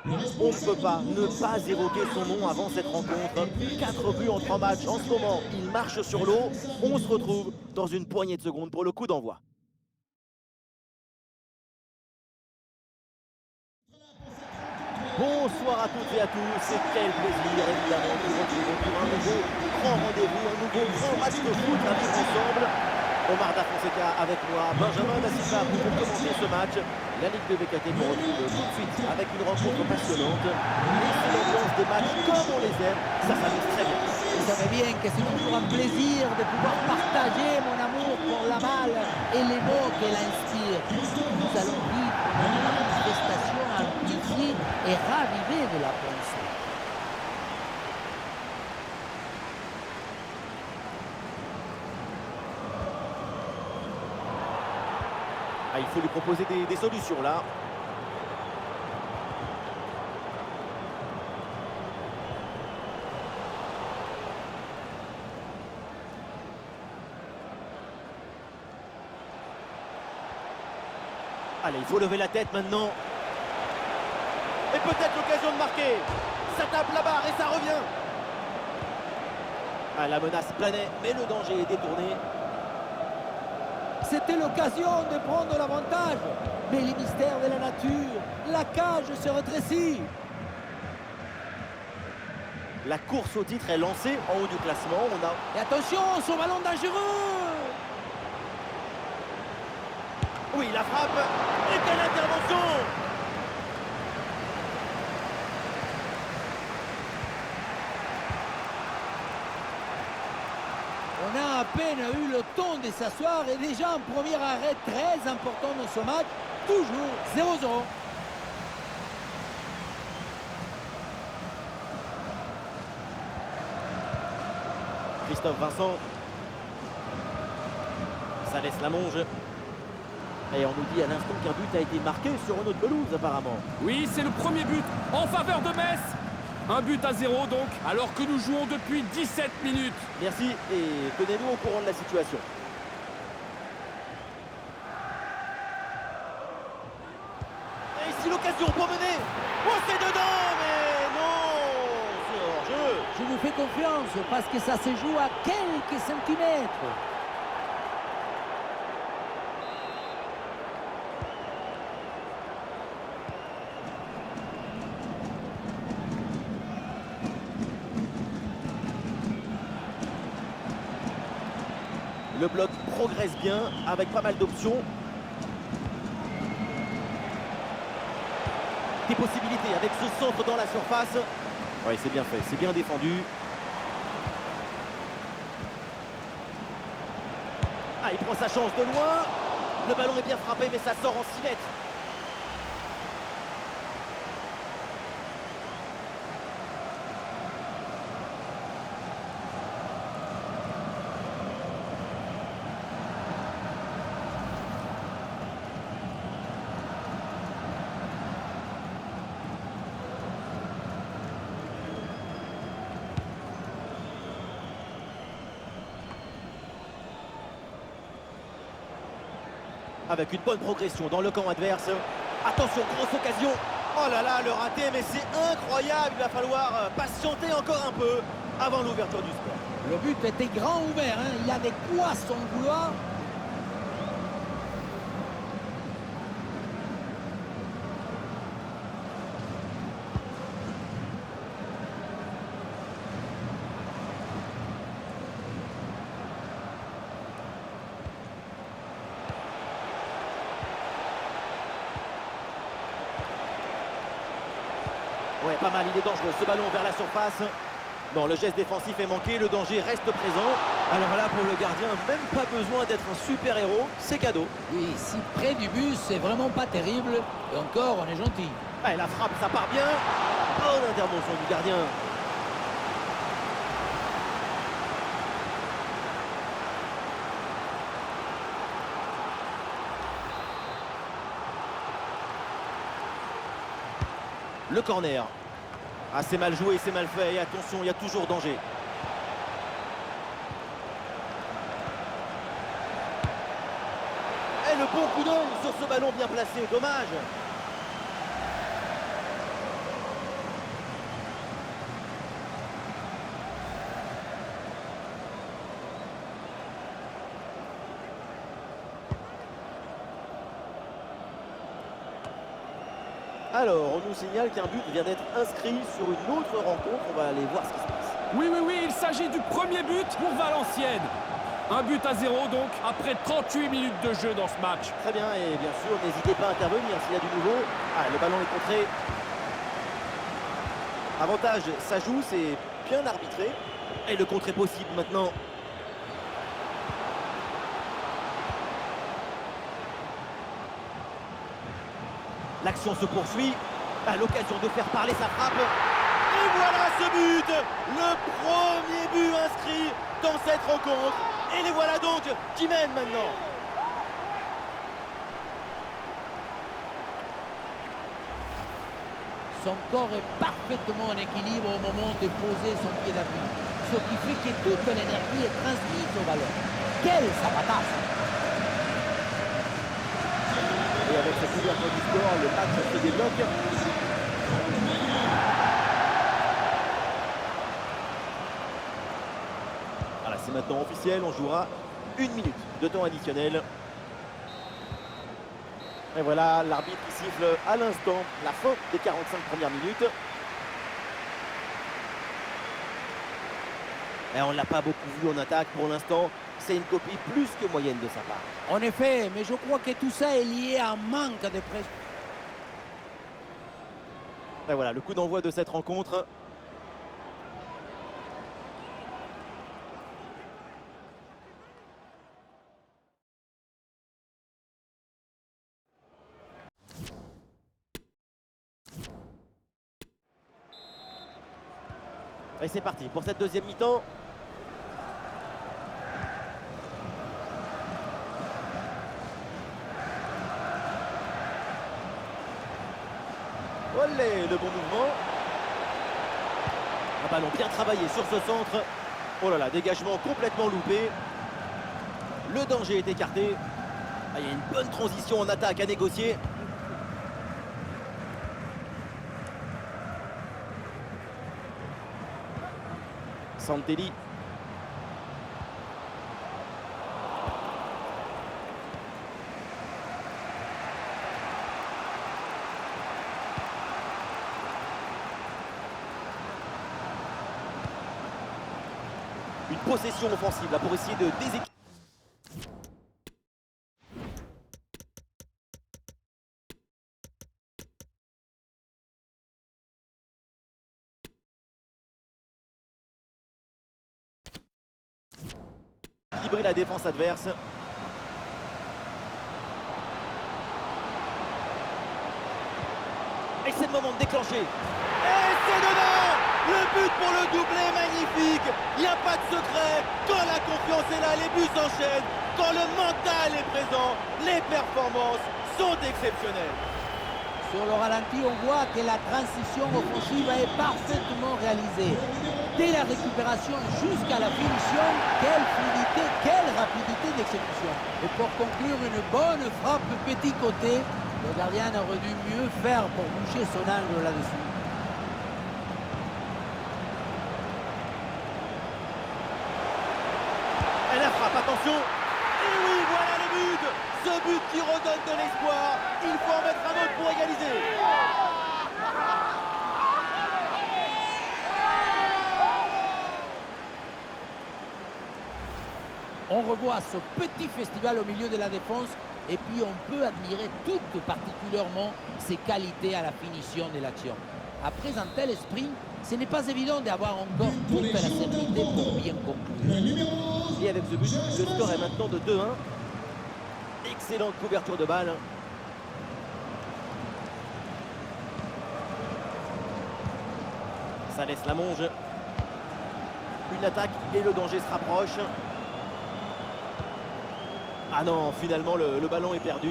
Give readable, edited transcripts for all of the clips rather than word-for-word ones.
On ne peut pas ne pas évoquer son nom avant cette rencontre. 4 buts en 3 matchs. En ce moment, il marche sur l'eau. On se retrouve dans une poignée de secondes pour le coup d'envoi. Bonsoir à toutes et à tous, et quel plaisir évidemment de vous retrouver pour un nouveau grand rendez-vous, un nouveau grand match de foot à vivre ensemble. Omar Da Fonseca avec moi, Benjamin Da Silva pour commenter ce match. La Ligue de BKT qu'on retrouve tout de suite avec une rencontre passionnante. Et c'est l'ambiance des matchs comme on les aime, ça s'amuse très bien. Vous savez bien que c'est toujours un plaisir de pouvoir partager mon amour pour la balle et les mots qu'elle inspire. Nous allons vivre une manifestation amplifiée et ravivée de la pensée. Ah, il faut lui proposer des solutions là. Allez, il faut lever la tête maintenant. Et peut-être l'occasion de marquer. Ça tape la barre et ça revient. Ah, la menace planait, mais le danger est détourné. C'était l'occasion de prendre l'avantage. Mais les mystères de la nature, la cage se rétrécit. La course au titre est lancée en haut du classement. Et attention, son ballon dangereux. Oui, la frappe. Et quelle intervention! On a à peine eu le temps de s'asseoir et déjà un premier arrêt très important dans ce match. Toujours 0-0. Christophe Vincent. Ça laisse la monge. Et on nous dit à l'instant qu'un but a été marqué sur une autre pelouse apparemment. Oui, c'est le premier but en faveur de Metz. Un but à 0 donc, alors que nous jouons depuis 17 minutes. Merci et tenez-nous au courant de la situation. Et ici l'occasion pour mener. Oh, c'est dedans, mais non, c'est hors-jeu. Je vous fais confiance parce que ça se joue à quelques centimètres. Le bloc progresse bien avec pas mal d'options. Des possibilités avec ce centre dans la surface. Oui, c'est bien fait, c'est bien défendu. Ah, il prend sa chance de loin. Le ballon est bien frappé, mais ça sort en 6 mètres. Avec une bonne progression dans le camp adverse. Attention, grosse occasion. Oh là là, le raté, mais c'est incroyable. Il va falloir patienter encore un peu avant l'ouverture du score. Le but était grand ouvert, hein. Il a des quoi s'en vouloir. Ouais, pas mal, il est dangereux. Ce ballon vers la surface. Non, le geste défensif est manqué, le danger reste présent. Alors là, pour le gardien, même pas besoin d'être un super-héros, c'est cadeau. Oui, si près du but, c'est vraiment pas terrible. Et encore, on est gentil. Ouais, la frappe, ça part bien. Bonne intervention du gardien. Le corner. Ah, c'est mal joué, c'est mal fait. Et attention, il y a toujours danger. Et le bon coup d'œil sur ce ballon bien placé. Dommage. Alors, on nous signale qu'un but vient d'être inscrit sur une autre rencontre. On va aller voir ce qui se passe. Oui, oui, oui, il s'agit du premier but pour Valenciennes. Un but à 0 donc, après 38 minutes de jeu dans ce match. Très bien, et bien sûr, n'hésitez pas à intervenir s'il y a du nouveau. Ah, le ballon est contré. Avantage, ça joue, c'est bien arbitré. Et le contre est possible maintenant. L'action se poursuit. À l'occasion de faire parler sa frappe. Et voilà ce but! Le premier but inscrit dans cette rencontre. Et les voilà donc qui mènent maintenant. Son corps est parfaitement en équilibre au moment de poser son pied d'appui, ce qui fait que toute l'énergie est transmise au ballon. Quel sabotage! Et avec cette ouverture du score, le match se débloque. Voilà, c'est maintenant officiel, on jouera 1 minute de temps additionnel. Et voilà, l'arbitre qui siffle à l'instant la fin des 45 premières minutes. Et on ne l'a pas beaucoup vu en attaque pour l'instant. C'est une copie plus que moyenne de sa part. En effet, mais je crois que tout ça est lié à un manque de pression. Et voilà, le coup d'envoi de cette rencontre. Et c'est parti pour cette deuxième mi-temps. Olé, le bon mouvement. Un ballon bien travaillé sur ce centre. Oh là là, dégagement complètement loupé. Le danger est écarté. Ah, il y a une bonne transition en attaque à négocier. Santelli. Une possession offensive là pour essayer de déséquilibrer. La défense adverse. Et c'est le moment de déclencher. Et c'est dedans! Le but pour le doublé, magnifique! Il n'y a pas de secret. Quand la confiance est là, les buts s'enchaînent. Quand le mental est présent, les performances sont exceptionnelles. Sur le ralenti, on voit que la transition offensive est parfaitement réalisée. Dès la récupération jusqu'à la finition, quelle fluidité, quelle rapidité d'exécution. Et pour conclure, une bonne frappe petit côté. Le gardien aurait dû mieux faire pour boucher son angle là-dessus. Et la frappe, attention! Et oui, voilà le but! Ce but qui redonne de l'espoir. Il faut en mettre un autre pour égaliser. On revoit ce petit festival au milieu de la défense et puis on peut admirer tout particulièrement ses qualités à la finition de l'action. Après un tel sprint, ce n'est pas évident d'avoir encore toute la sérénité pour bien conclure. Et avec ce but, le score est maintenant de 2-1. Excellente couverture de balle. Ça laisse la monge. Une attaque et le danger se rapproche. Ah non, finalement le ballon est perdu.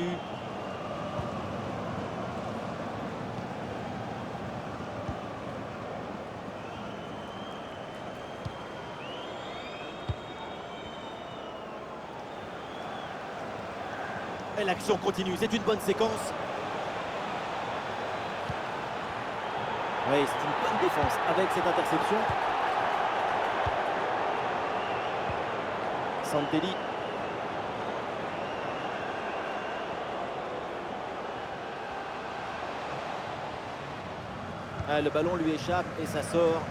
Et l'action continue, c'est une bonne séquence. Oui, c'est une bonne défense avec cette interception. Santelli. Ah, le ballon lui échappe et ça sort.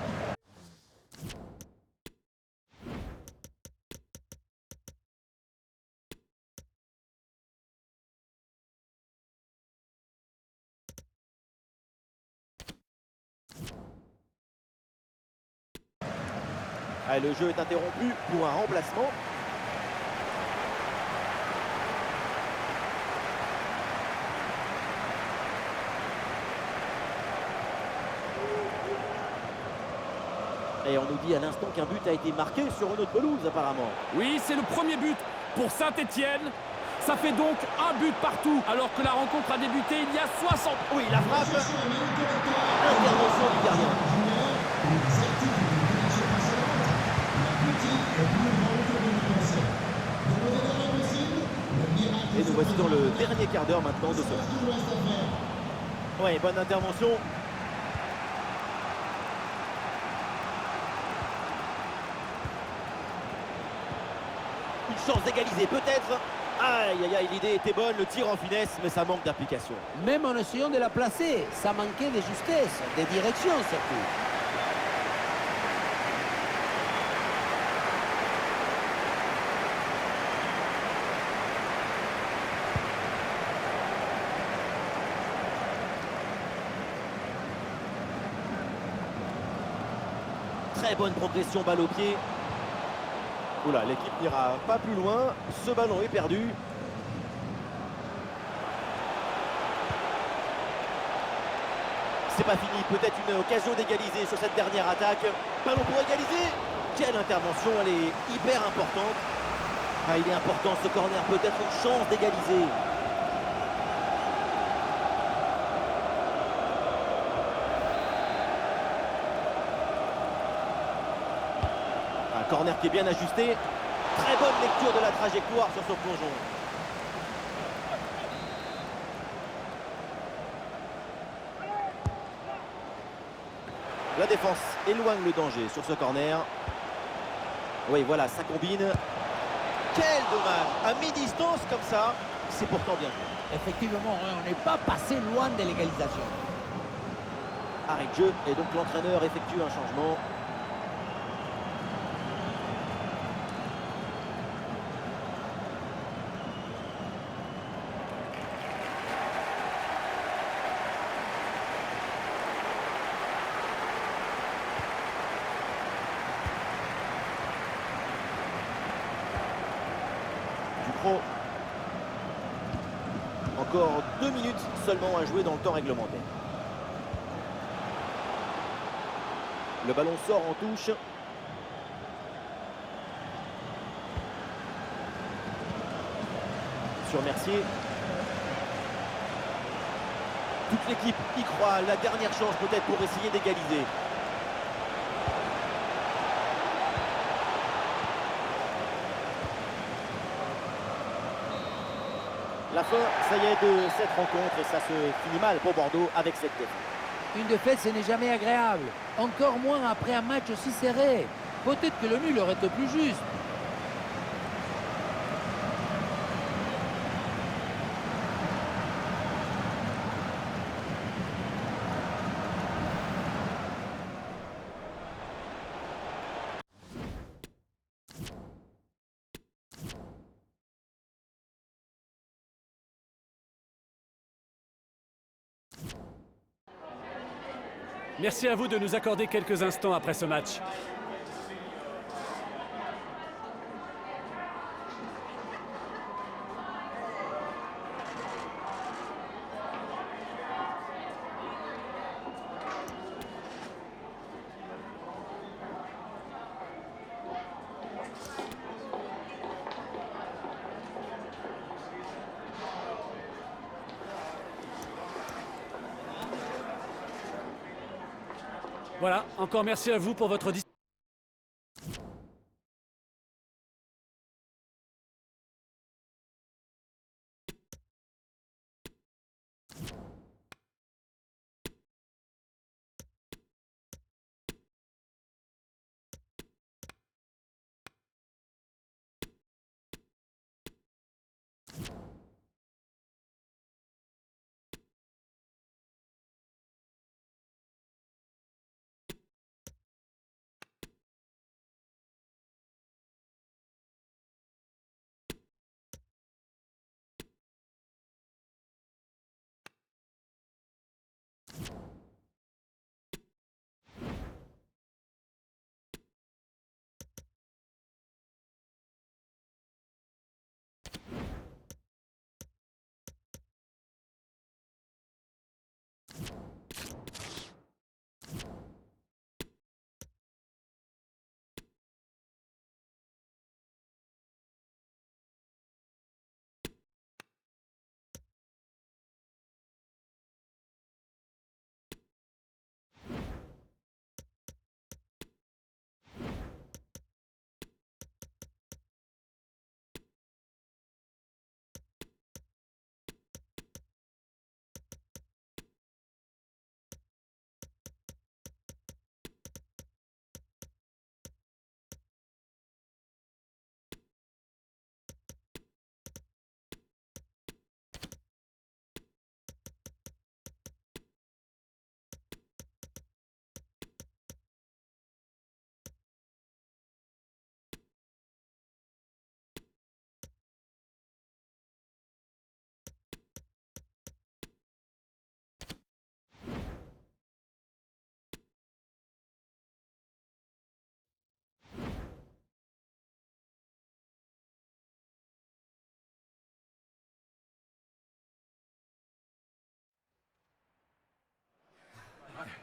Ah, le jeu est interrompu pour un remplacement. Et on nous dit à l'instant qu'un but a été marqué sur une autre pelouse apparemment. Oui, c'est le premier but pour Saint-Étienne. Ça fait donc un but partout, alors que la rencontre a débuté il y a 60. Oui, la frappe. Intervention du gardien. Et nous voici dans le dernier quart d'heure maintenant de ce match. Oui, bonne intervention. Une chance d'égaliser peut-être. Aïe, aïe, aïe, l'idée était bonne, le tir en finesse, mais ça manque d'application. Même en essayant de la placer, ça manquait de justesse, de direction surtout. Très bonne progression, balle au pied. Oula, l'équipe n'ira pas plus loin. Ce ballon est perdu. C'est pas fini, peut-être une occasion d'égaliser sur cette dernière attaque. Ballon pour égaliser. Quelle intervention, elle est hyper importante. Ah, il est important ce corner, peut-être une chance d'égaliser. Un corner qui est bien ajusté. Très bonne lecture de la trajectoire sur son plongeon. La défense éloigne le danger sur ce corner. Oui, voilà, ça combine. Quel dommage. À mi-distance comme ça, c'est pourtant bien joué. Effectivement, on n'est pas passé loin de l'égalisation. Arrêt de jeu et donc l'entraîneur effectue un changement. Ducrot. Encore 2 minutes seulement à jouer dans le temps réglementaire. Le ballon sort en touche. Sur Mercier. Toute l'équipe y croit. La dernière chance peut-être pour essayer d'égaliser. La fin, ça y est, de cette rencontre et ça se finit mal pour Bordeaux avec cette défaite. Une défaite, ce n'est jamais agréable. Encore moins après un match aussi serré. Peut-être que le nul aurait été plus juste. Merci à vous de nous accorder quelques instants après ce match. Voilà, encore merci à vous pour votre disponibilité.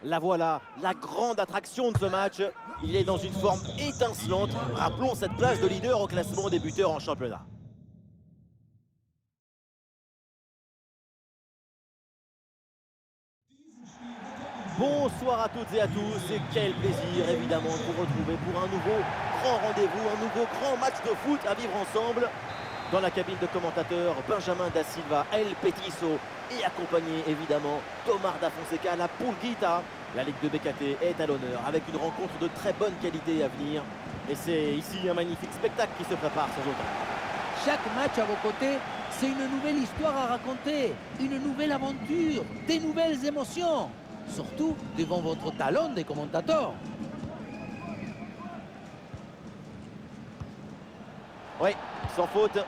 La voilà, la grande attraction de ce match. Il est dans une forme étincelante. Rappelons cette place de leader au classement des buteurs en championnat. Bonsoir à toutes et à tous, et quel plaisir évidemment de vous retrouver pour un nouveau grand rendez-vous, un nouveau grand match de foot à vivre ensemble. Dans la cabine de commentateurs, Benjamin Da Silva, El Petiso, et accompagné évidemment Tomar Da Fonseca, la Pulguita. La Ligue de BKT est à l'honneur avec une rencontre de très bonne qualité à venir. Et c'est ici un magnifique spectacle qui se prépare sans aucun. Chaque match à vos côtés, c'est une nouvelle histoire à raconter, une nouvelle aventure, des nouvelles émotions. Surtout devant votre talent des commentateurs. Oui, sans faute.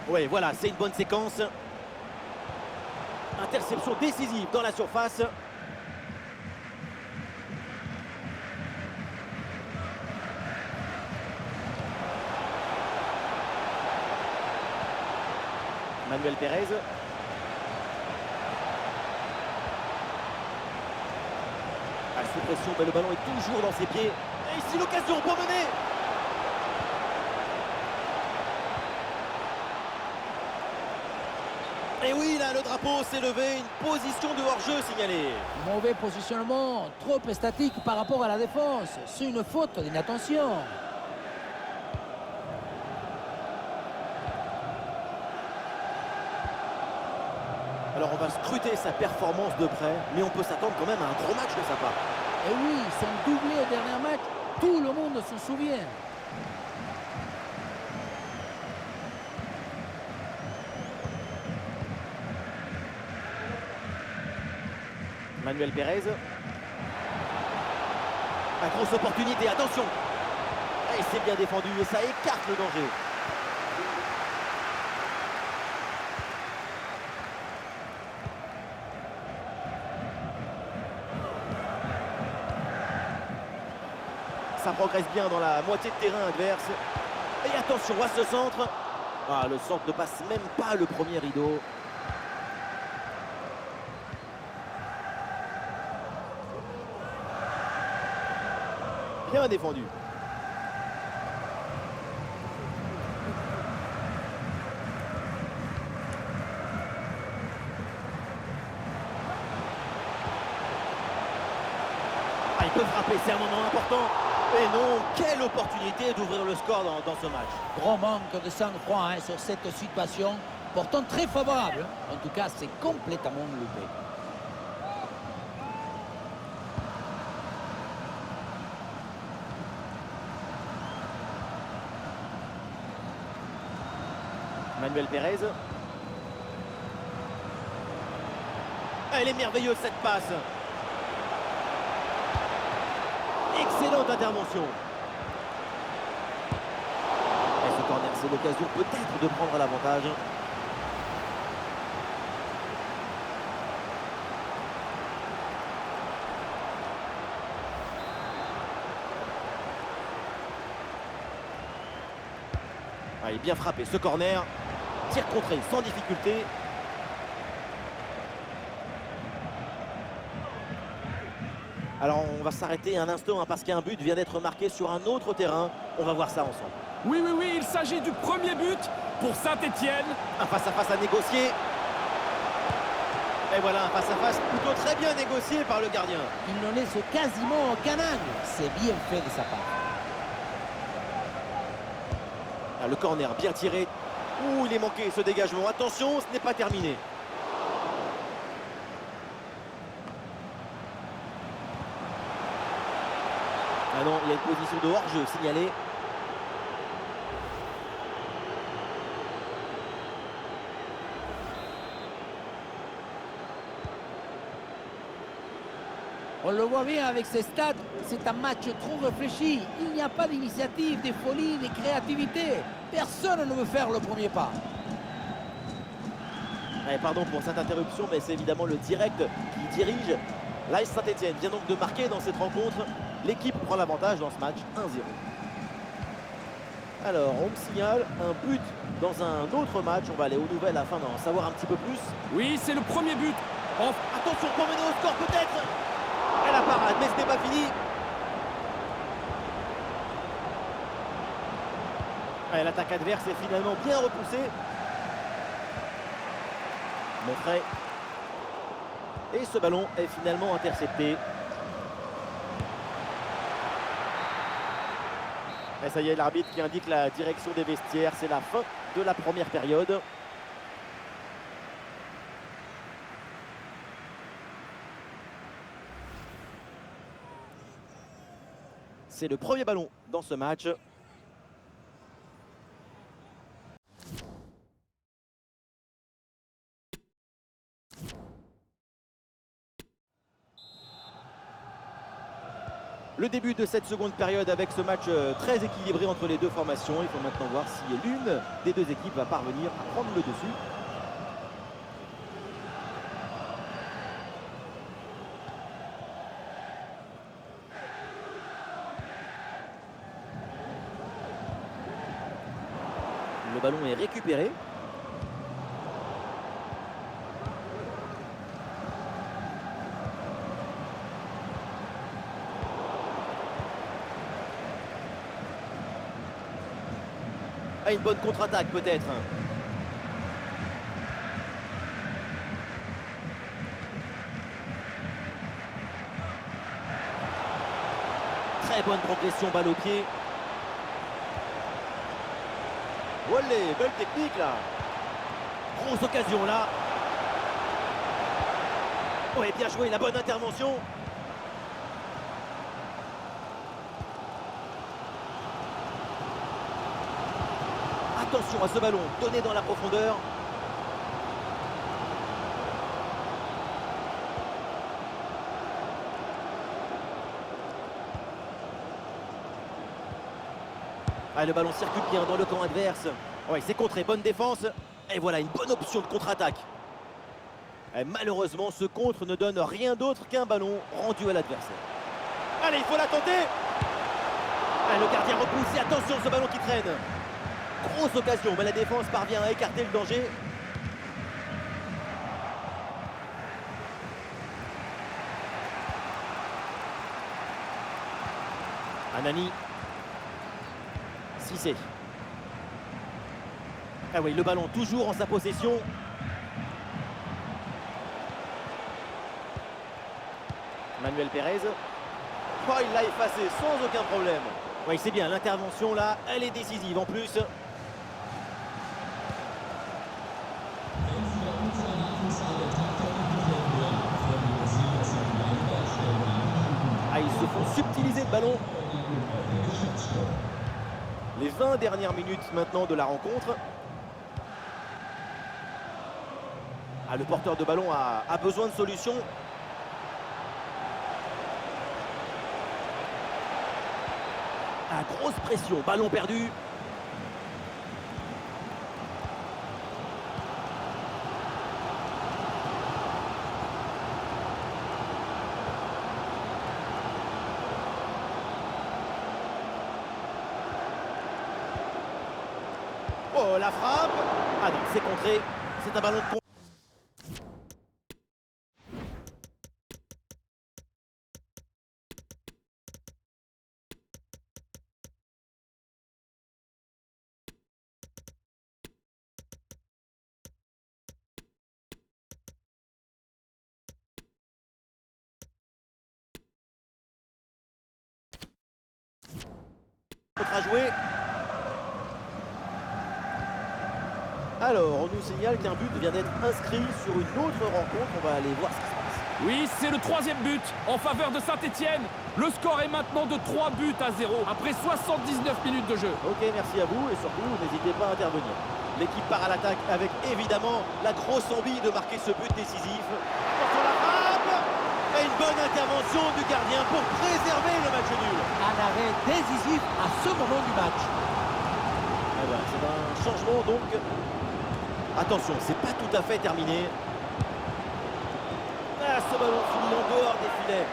Oui, voilà, c'est une bonne séquence. Interception décisive dans la surface. Manuel Pérez. Sous pression, mais le ballon est toujours dans ses pieds. Et ici l'occasion pour mener. Et oui, là, le drapeau s'est levé. Une position de hors-jeu signalée. Mauvais positionnement, trop statique par rapport à la défense. C'est une faute d'inattention. Alors on va scruter sa performance de près, mais on peut s'attendre quand même à un gros match de sa part. Et oui, son doublé au dernier match, tout le monde s'en souvient. Manuel Pérez. Une grosse opportunité, attention. Et c'est bien défendu et ça écarte le danger. Ça progresse bien dans la moitié de terrain adverse. Et attention à ce centre. Ah, le centre ne passe même pas le premier rideau. Bien défendu. Ah, il peut frapper, c'est un moment important. Et non, quelle opportunité d'ouvrir le score dans ce match. Gros manque de sang-froid sur cette situation. Pourtant très favorable. En tout cas, c'est complètement loupé. Manuel Pérez. Ah, elle est merveilleuse cette passe. Excellente intervention. Et ce corner, c'est l'occasion peut-être de prendre l'avantage. Ah, il est bien frappé ce corner. Tir contré sans difficulté. Alors on va s'arrêter un instant parce qu'un but vient d'être marqué sur un autre terrain. On va voir ça ensemble. Oui, oui, oui, il s'agit du premier but pour Saint-Étienne. Un face-à-face à négocier. Et voilà, un face-à-face plutôt très bien négocié par le gardien. Il n'en laisse quasiment aucun angle. C'est bien fait de sa part. Ah, le corner bien tiré. Ouh, il est manqué ce dégagement. Attention, ce n'est pas terminé. Ah non, il y a une position de hors-jeu signalée. On le voit bien avec ces stats, c'est un match trop réfléchi. Il n'y a pas d'initiative, de folie, de créativité. Personne ne veut faire le premier pas. Ouais, pardon pour cette interruption, mais c'est évidemment le direct qui dirige. L'AS Saint-Étienne vient donc de marquer dans cette rencontre. L'équipe prend l'avantage dans ce match 1-0. Alors, on me signale un but dans un autre match. On va aller aux nouvelles afin d'en savoir un petit peu plus. Oui, c'est le premier but Attention pour mener au score peut-être. Et la parade, mais ce n'est pas fini. Et l'attaque adverse est finalement bien repoussée. Monfray. Et ce ballon est finalement intercepté. Et ça y est, l'arbitre qui indique la direction des vestiaires. C'est la fin de la première période. C'est le premier ballon dans ce match. Le début de cette seconde période avec ce match très équilibré entre les deux formations. Il faut maintenant voir si l'une des deux équipes va parvenir à prendre le dessus. Le ballon est récupéré. Ah, une bonne contre-attaque peut-être. Très bonne progression, balle au pied. Olé, belle technique là. Grosse occasion là. Ouais, bien joué, la bonne intervention. Attention à ce ballon donné dans la profondeur. Ah, le ballon circule bien dans le camp adverse. Ouais, c'est contré, bonne défense. Et voilà, une bonne option de contre-attaque. Malheureusement, ce contre ne donne rien d'autre qu'un ballon rendu à l'adversaire. Allez, il faut la tenter. Ah, le gardien repousse et attention ce ballon qui traîne. Grosse occasion, mais la défense parvient à écarter le danger. Anani. Cissé. Ah oui, le ballon toujours en sa possession. Manuel Pérez. Oh, il l'a effacé sans aucun problème. Oui, c'est bien, l'intervention là, elle est décisive en plus. Ah, ils se font subtiliser le ballon. Les 20 dernières minutes maintenant de la rencontre. Ah, le porteur de ballon a besoin de solutions. Ah, grosse pression, ballon perdu. Oh, la frappe. Ah non, c'est contré. C'est un ballon de contre. À jouer. Alors, on nous signale qu'un but vient d'être inscrit sur une autre rencontre. On va aller voir ce qui se passe. Oui, c'est le troisième but en faveur de Saint-Etienne. Le score est maintenant de 3 buts à 0 après 79 minutes de jeu. Ok, merci à vous et surtout, n'hésitez pas à intervenir. L'équipe part à l'attaque avec évidemment la grosse envie de marquer ce but décisif. Attention la frappe. Et une bonne intervention du gardien pour préserver le match nul. Un arrêt décisif à ce moment du match. Et voilà, c'est un changement donc. Attention, c'est pas tout à fait terminé. Ah, ce ballon finit en dehors des filets.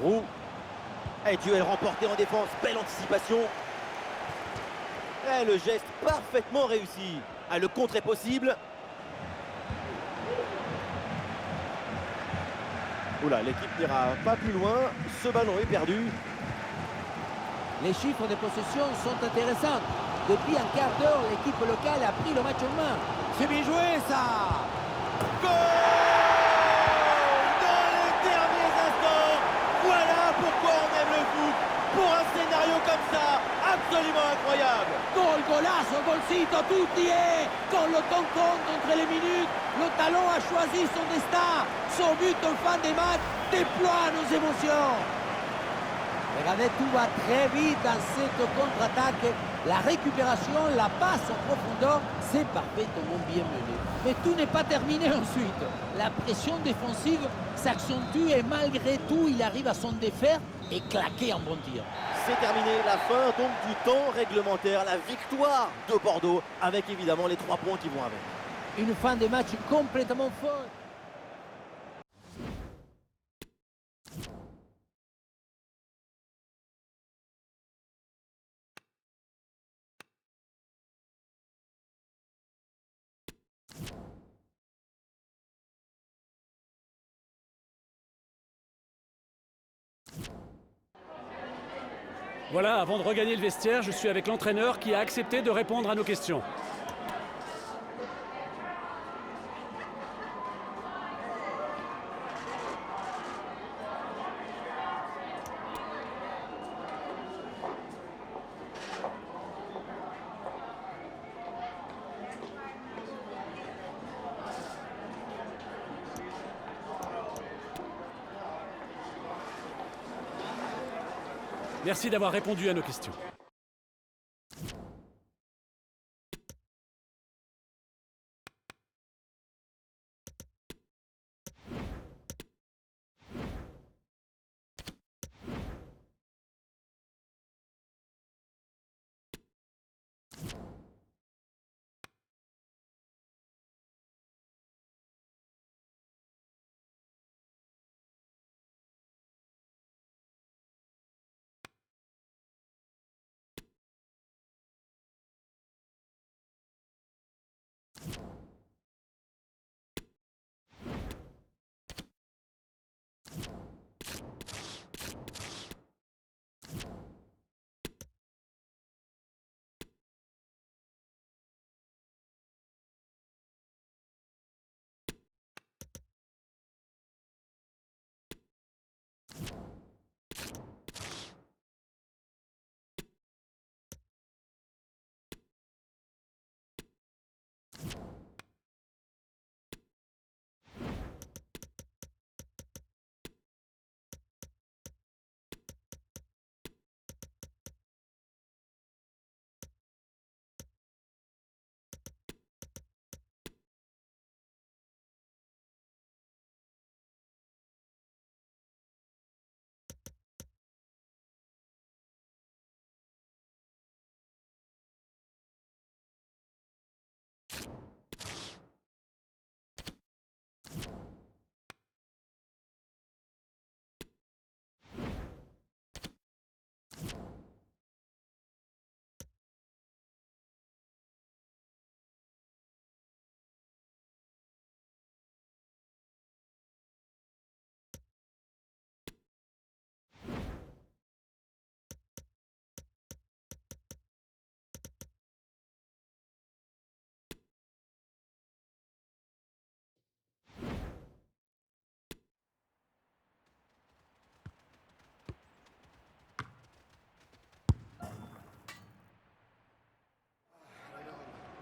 Roux. Et duel remporté en défense, belle anticipation. Et le geste parfaitement réussi. Ah, le contre est possible. Oula, l'équipe n'ira pas plus loin. Ce ballon est perdu. Les chiffres de possession sont intéressants. Depuis un quart d'heure, l'équipe locale a pris le match en main. C'est bien joué ça! Goal! Dans les derniers instants. Voilà pourquoi on aime le foot. Pour un scénario comme ça, absolument incroyable. Gol, golazo, golcito, tutti et quand le temps compte entre les minutes, le talon a choisi son destin. Son but en fin de match déploie nos émotions. Regardez, tout va très vite dans cette contre-attaque. La récupération, la passe en profondeur, c'est parfaitement bien mené. Mais tout n'est pas terminé ensuite. La pression défensive s'accentue et malgré tout, il arrive à s'en défaire et claquer un bon tir. C'est terminé, la fin donc du temps réglementaire, la victoire de Bordeaux, avec évidemment les 3 points qui vont avec. Une fin de match complètement folle. Voilà, avant de regagner le vestiaire, je suis avec l'entraîneur qui a accepté de répondre à nos questions. Merci d'avoir répondu à nos questions.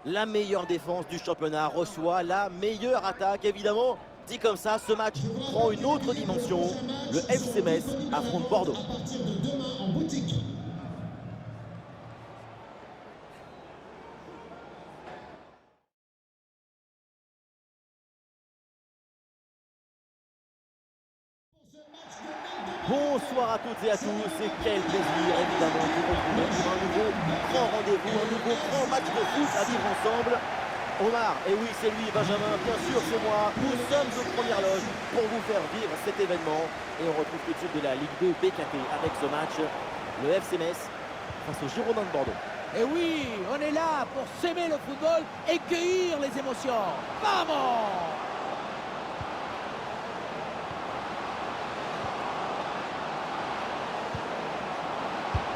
La meilleure défense du championnat reçoit la meilleure attaque. Évidemment, dit comme ça, ce match prend une autre dimension. Le FC Metz affronte Bordeaux. Bonsoir à toutes et à tous, et quel plaisir évidemment de vous retrouver pour un nouveau grand rendez-vous, un nouveau grand match de foot à vivre ensemble. Omar, et oui c'est lui, Benjamin, bien sûr c'est moi. Nous sommes aux premières loges pour vous faire vivre cet événement. Et on retrouve tout de suite de la Ligue 2 BKT avec ce match. Le FC Metz face au Girondins de Bordeaux. Et oui, on est là pour s'aimer le football et cueillir les émotions. Vamos!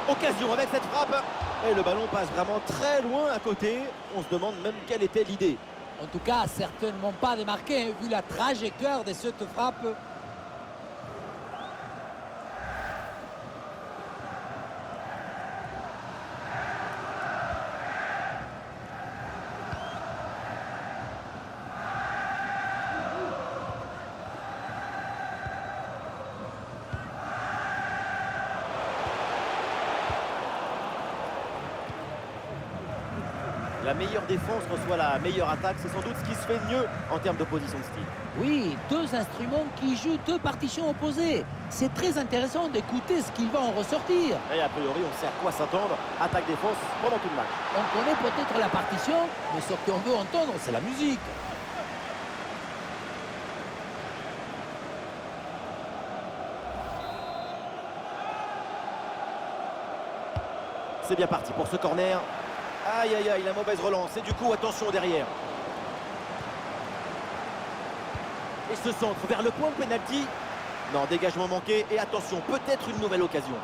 Occasion avec cette frappe. Et le ballon passe vraiment très loin à côté. On se demande même quelle était l'idée. En tout cas, certainement pas démarqué, hein, vu la trajectoire de cette frappe. La meilleure défense reçoit la meilleure attaque. C'est sans doute ce qui se fait de mieux en termes de position de style. Oui, deux instruments qui jouent deux partitions opposées. C'est très intéressant d'écouter ce qu'il va en ressortir. Et a priori, on sait à quoi s'attendre. Attaque-défense pendant tout le match. On connaît peut-être la partition, mais ce qu'on veut entendre, c'est la musique. C'est bien parti pour ce corner. Aïe, aïe, aïe, la mauvaise relance. Et du coup, attention derrière. Et ce centre vers le point de pénalty. Non, dégagement manqué. Et attention, peut-être une nouvelle occasion.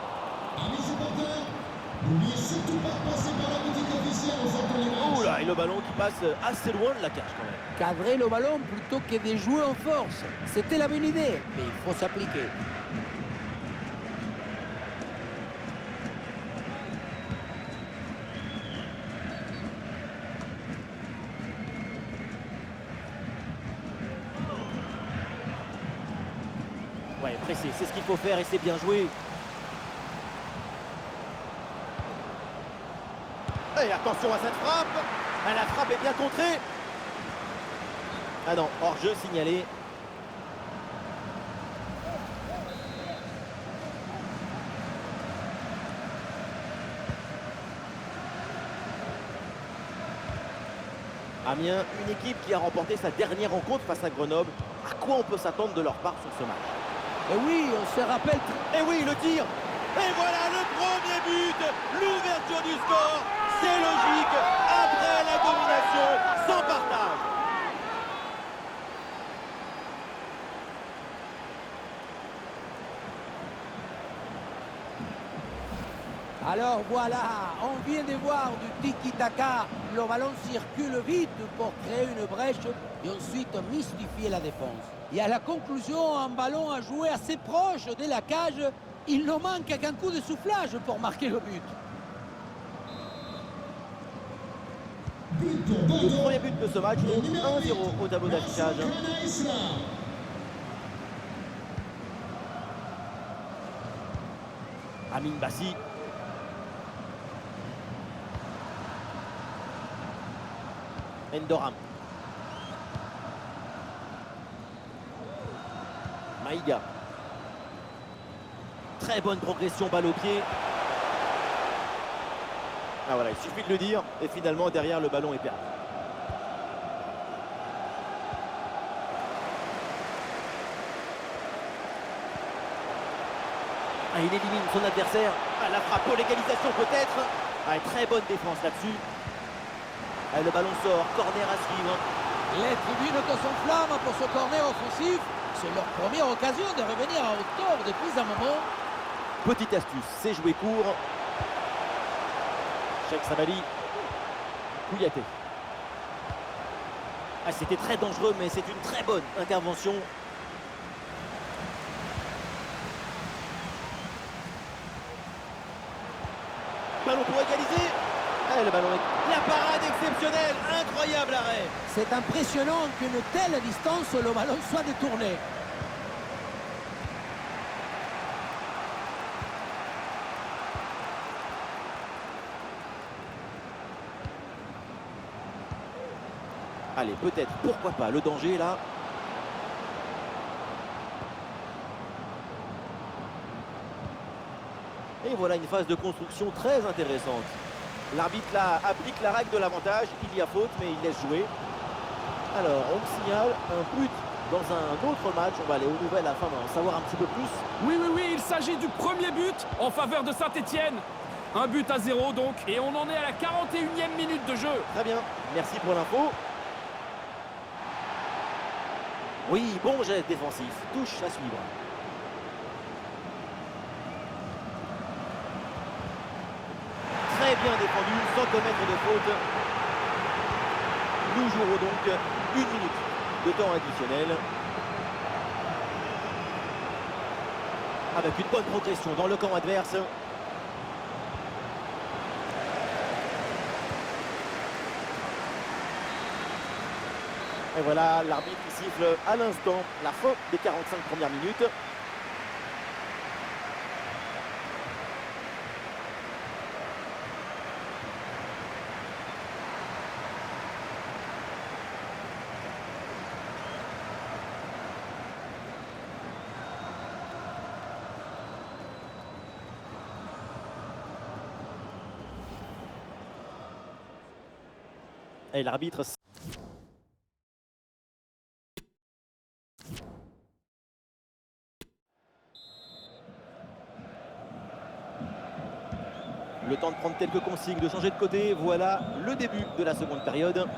Ouh là, et le ballon qui passe assez loin de la cage quand même. Cadrer le ballon plutôt que de jouer en force. C'était la bonne idée, mais il faut s'appliquer. Ouais, pressé, c'est ce qu'il faut faire et c'est bien joué. Et attention à cette frappe. Ah, la frappe est bien contrée. Ah non, hors-jeu signalé. Amiens, une équipe qui a remporté sa dernière rencontre face à Grenoble. À quoi on peut s'attendre de leur part sur ce match? Et oui, on se rappelle... Et oui, le tir. Et voilà le premier but. L'ouverture du score. C'est logique. Après la domination, sans partage. Alors voilà, on vient de voir du tiki-taka. Le ballon circule vite pour créer une brèche et ensuite mystifier la défense. Et à la conclusion, un ballon à jouer assez proche de la cage. Il ne manque qu'un coup de soufflage pour marquer le but. Le premier but de ce match, donc 1-0 au tableau d'affichage. Amin Bassi. Endoram. Maïga. Très bonne progression, balle au pied. Ah voilà, il suffit de le dire. Et finalement, derrière, le ballon est perdu. Ah, il élimine son adversaire. Ah, la frappe pour l'égalisation peut-être. Ah, une très bonne défense là-dessus. Ah, le ballon sort, corner à suivre. Les tribunes s'enflamment pour ce corner offensif. C'est leur première occasion de revenir à hauteur depuis un moment. Petite astuce, c'est jouer court. Cheikh Sabali. Kouyaté. Ah, c'était très dangereux, mais c'est une très bonne intervention. Ballon pour égaliser. Ah, le ballon est... La parade exceptionnelle, incroyable arrêt. C'est impressionnant qu'une telle distance, le ballon soit détourné. Allez, peut-être, pourquoi pas, le danger là. Et voilà une phase de construction très intéressante. L'arbitre là applique la règle de l'avantage. Il y a faute, mais il laisse jouer. Alors, on me signale un but dans un autre match. On va aller aux nouvelles afin d'en savoir un petit peu plus. Oui, oui, oui, il s'agit du premier but en faveur de Saint-Étienne. Un but à 0 donc, et on en est à la 41e minute de jeu. Très bien, merci pour l'info. Oui, bon geste défensif, touche à suivre. Très bien défendu, sans commettre de faute. Nous jouerons donc 1 minute de temps additionnel. Avec une bonne progression dans le camp adverse. Et voilà, l'arbitre siffle à l'instant la fin des 45 premières minutes. Et l'arbitre... Le temps de prendre quelques consignes, de changer de côté. Voilà le début de la seconde période.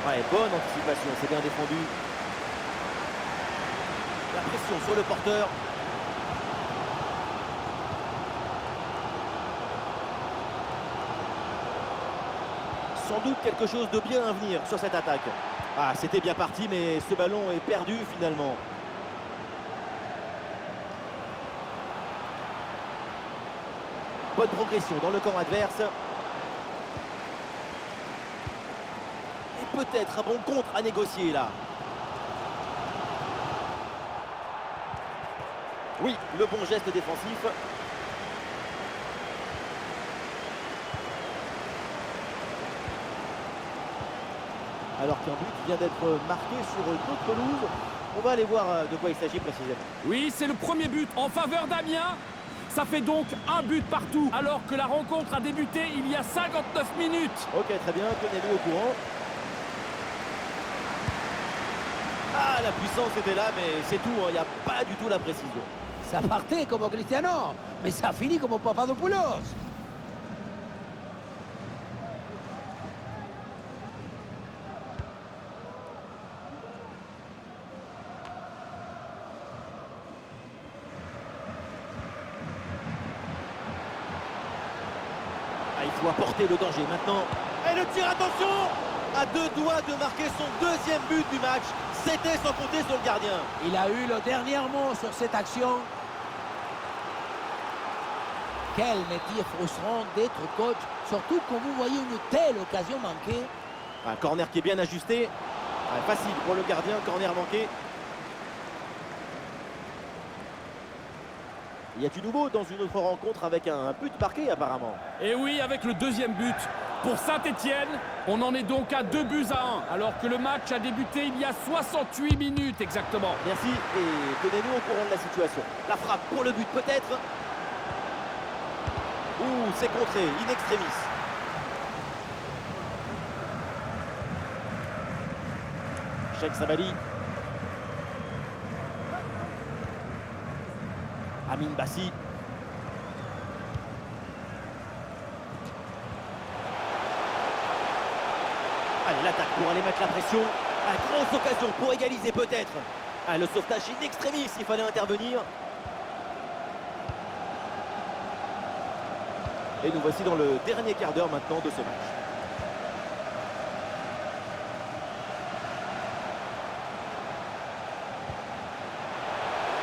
Ouais, bonne anticipation, c'est bien défendu. La pression sur le porteur. Sans doute quelque chose de bien à venir sur cette attaque. Ah, c'était bien parti, mais ce ballon est perdu finalement. Bonne progression dans le camp adverse. Peut-être un bon contre à négocier là. Oui, le bon geste défensif. Alors qu'un but vient d'être marqué sur notre pelouse. On va aller voir de quoi il s'agit précisément. Oui, c'est le premier but en faveur d'Amiens. Ça fait donc un but partout, alors que la rencontre a débuté il y a 59 minutes. Ok, très bien, tenez-nous au courant. Ah, la puissance était là, mais c'est tout, il n'y a pas du tout la précision. Ça partait comme Cristiano, mais ça finit comme Papadopoulos. Ah, il faut apporter le danger maintenant. Et le tir, attention! À 2 doigts de marquer son deuxième but du match. C'était sans compter sur le gardien. Il a eu le dernier mot sur cette action. Quel métier frustrant d'être coach, surtout quand vous voyez une telle occasion manquée. Un corner qui est bien ajusté. Facile pour le gardien, corner manqué. Il y a du nouveau dans une autre rencontre avec un but marqué apparemment. Et oui, avec le deuxième but. Pour Saint-Étienne, on en est donc à 2 buts à 1, alors que le match a débuté il y a 68 minutes exactement. Merci et tenez-nous au courant de la situation. La frappe pour le but peut-être. Ouh, c'est contré, in extremis. Cheikh Sabali. Amin Bassi. Allez, l'attaque pour aller mettre la pression. Grosse occasion pour égaliser peut-être. Le sauvetage in extremis, il fallait intervenir. Et nous voici dans le dernier quart d'heure maintenant de ce match.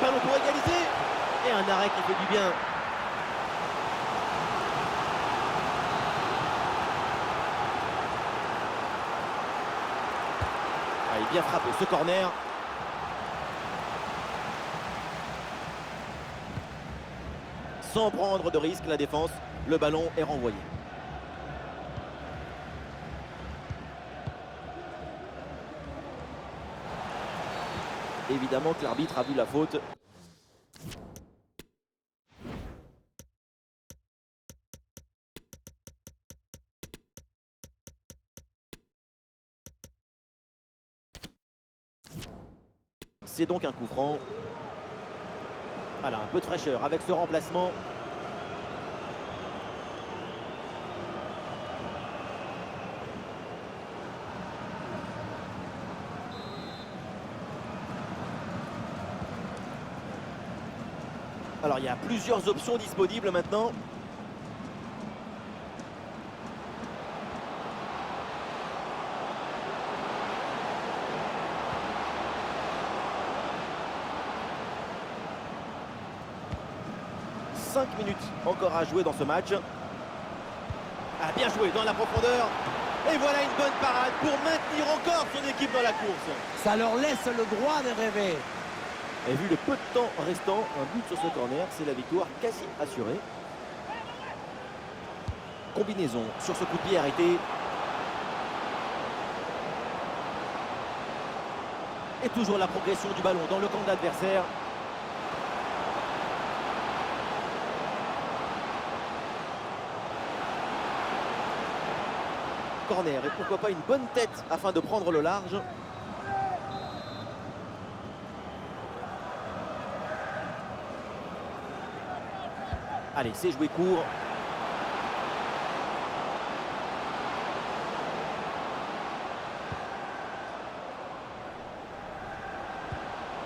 Ballon pour égaliser. Et un arrêt qui fait du bien. Il est bien frappé ce corner. sans prendre de risque la défense. Le ballon est renvoyé. Évidemment que l'arbitre a vu la faute. C'est donc un coup franc. Voilà, un peu de fraîcheur avec ce remplacement. Alors, il y a plusieurs options disponibles maintenant. « 5 minutes encore à jouer dans ce match. » Ah, bien joué dans la profondeur. Et voilà une bonne parade pour maintenir encore son équipe dans la course. Ça leur laisse le droit de rêver. Et vu le peu de temps restant, un but sur ce corner, c'est la victoire quasi assurée. Combinaison sur ce coup de pied arrêté. Et toujours la progression du ballon dans le camp de l'adversaire. Corner, et pourquoi pas une bonne tête afin de prendre le large. Allez, c'est joué court.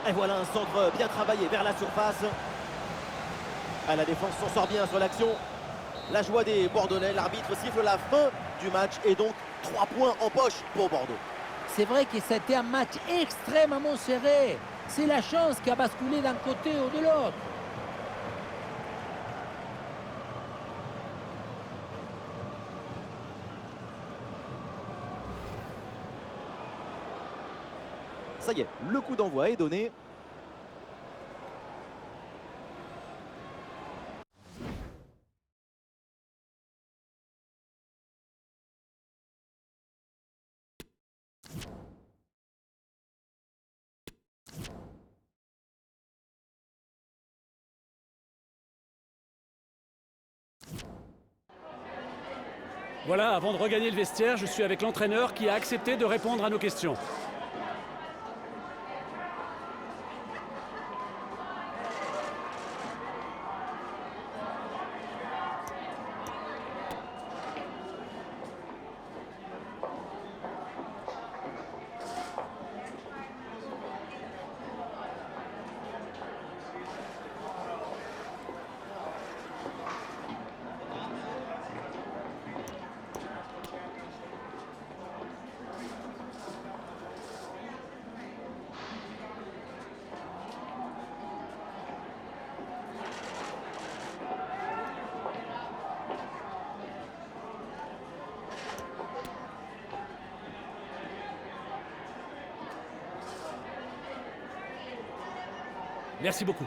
Et voilà un centre bien travaillé vers la surface. Ah, la défense s'en sort bien sur l'action. La joie des Bordelais, l'arbitre siffle la fin du match et donc 3 points en poche pour Bordeaux. C'est vrai que c'était un match extrêmement serré. C'est la chance qui a basculé d'un côté ou de l'autre. Ça y est, le coup d'envoi est donné. Voilà, avant de regagner le vestiaire, je suis avec l'entraîneur qui a accepté de répondre à nos questions. Merci beaucoup.